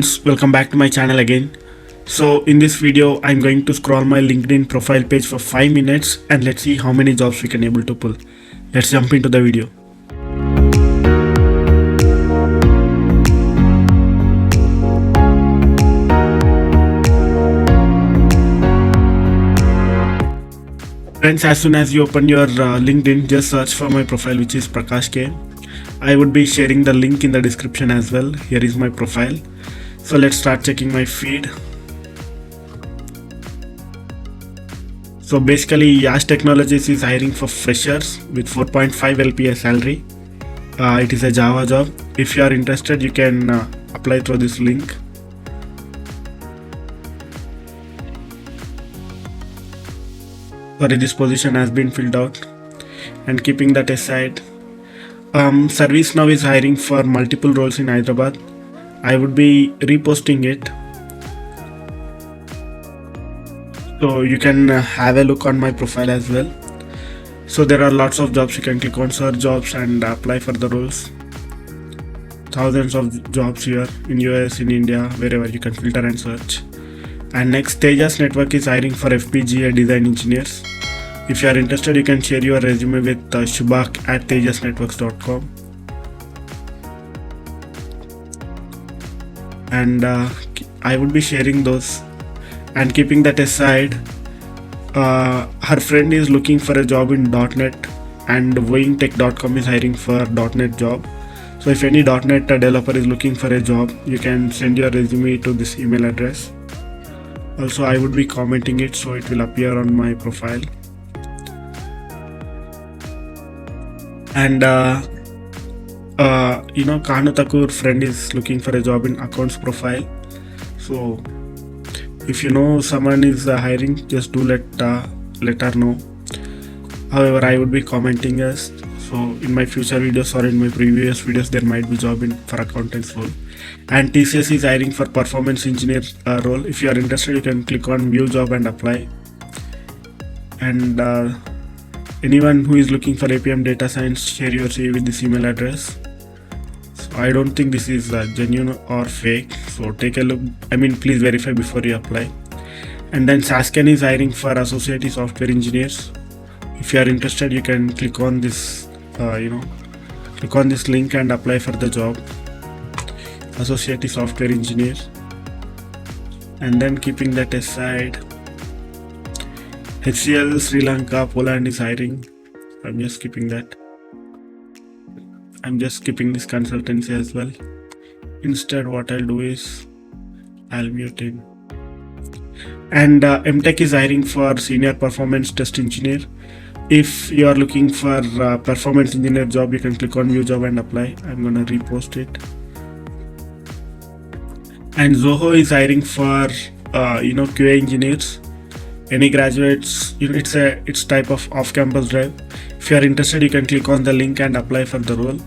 friends, welcome back to my channel again. So in this video I'm going to scroll my LinkedIn profile page for 5 minutes and let's see how many jobs we can able to pull. Let's jump into the video. Friends, as soon as you open your LinkedIn, just search for my profile, which is Prakash K. I would be sharing the link in the description as well. Here is my profile. So let's start checking my feed. So basically Yash Technologies is hiring for freshers with 4.5 LPA salary. It is a Java job. If you are interested, you can apply through this link. Sorry, this position has been filled out. And keeping that aside, ServiceNow is hiring for multiple roles in Hyderabad. I would be reposting it, so you can have a look on my profile as well. So there are lots of jobs. You can click on search jobs and apply for the roles. Thousands of jobs here in US, in India, wherever you can filter and search. And next, TCS Network is hiring for FPGA Design engineers. If you are interested, you can share your resume with shubhak@tejasnetworks.com. And I would be sharing those. And keeping that aside, her friend is looking for a job in .NET and WoingTech.com is hiring for .NET job. So if any .NET developer is looking for a job, you can send your resume to this email address. Also, I would be commenting it so it will appear on my profile. And Kanu Thakur friend is looking for a job in accounts profile. So if you know someone is hiring, just do let her know. However, I would be commenting us. So in my future videos or in my previous videos, there might be job for accountants role. And TCS is hiring for performance engineer role. If you are interested, you can click on view job and apply. And anyone who is looking for APM data science, share your CV with this email address. So I don't think this is genuine or fake. So take a look. Please verify before you apply. And then Sasken is hiring for associate software engineers. If you are interested, you can click on this, click on this link and apply for the job. Associate software engineer. And then keeping that aside, HCL Sri Lanka Poland is hiring. I'm just skipping that. I'm just skipping this consultancy as well. Instead, what I'll do is I'll mute him. And MTech is hiring for senior performance test engineer. If you are looking for performance engineer job, you can click on view job and apply. I'm gonna repost it. And ZOHO is hiring for QA engineers. Any graduates, it's type of off-campus drive. If you are interested, you can click on the link and apply for the role.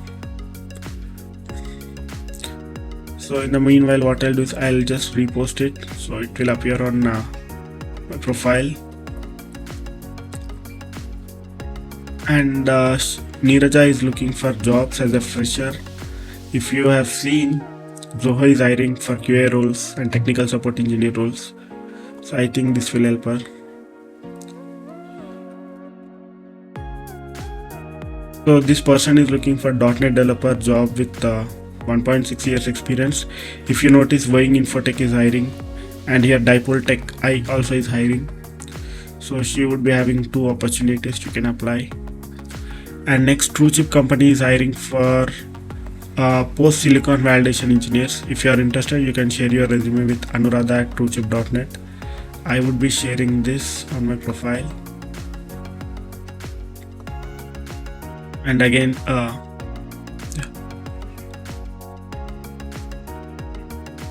So in the meanwhile, what I'll do is I'll just repost it so it will appear on my profile. And Neeraja is looking for jobs as a fresher. If you have seen, ZOHO is hiring for QA roles and technical support engineer roles. So I think this will help her. So this person is looking for .NET developer job with 1.6 years experience. If you notice, Boeing Infotech is hiring, and here Dipole Tech I also is hiring. So she would be having 2 opportunities you can apply. And next, TrueChip company is hiring for post silicon validation engineers. If you are interested, you can share your resume with anuradha@truechip.net. I would be sharing this on my profile. And again,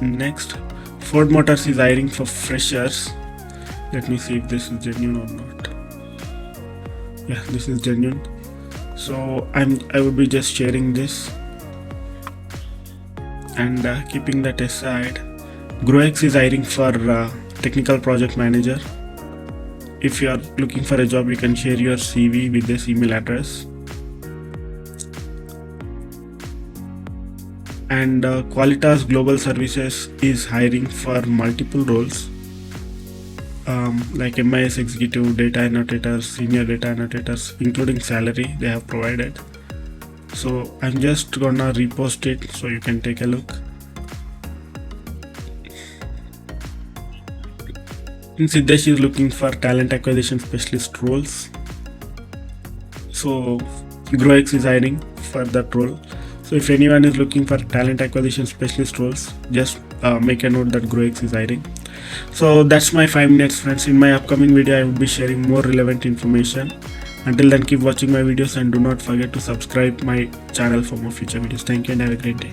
next, Ford Motors is hiring for freshers. Let me see if this is genuine or not. Yeah, this is genuine. So I would be just sharing this. And keeping that aside, Groex is hiring for technical project manager. If you are looking for a job, you can share your CV with this email address. And Qualitas Global Services is hiring for multiple roles, like MIS executive, data annotators, senior data annotators, including salary they have provided. So I'm just gonna repost it so you can take a look. Siddesh is looking for talent acquisition specialist roles. So GROX is hiring for that role. So if anyone is looking for talent acquisition specialist roles, just make a note that GROX is hiring. So that's my 5 minutes, friends. In my upcoming video, I will be sharing more relevant information. Until then, keep watching my videos and do not forget to subscribe my channel for more future videos. Thank you and have a great day.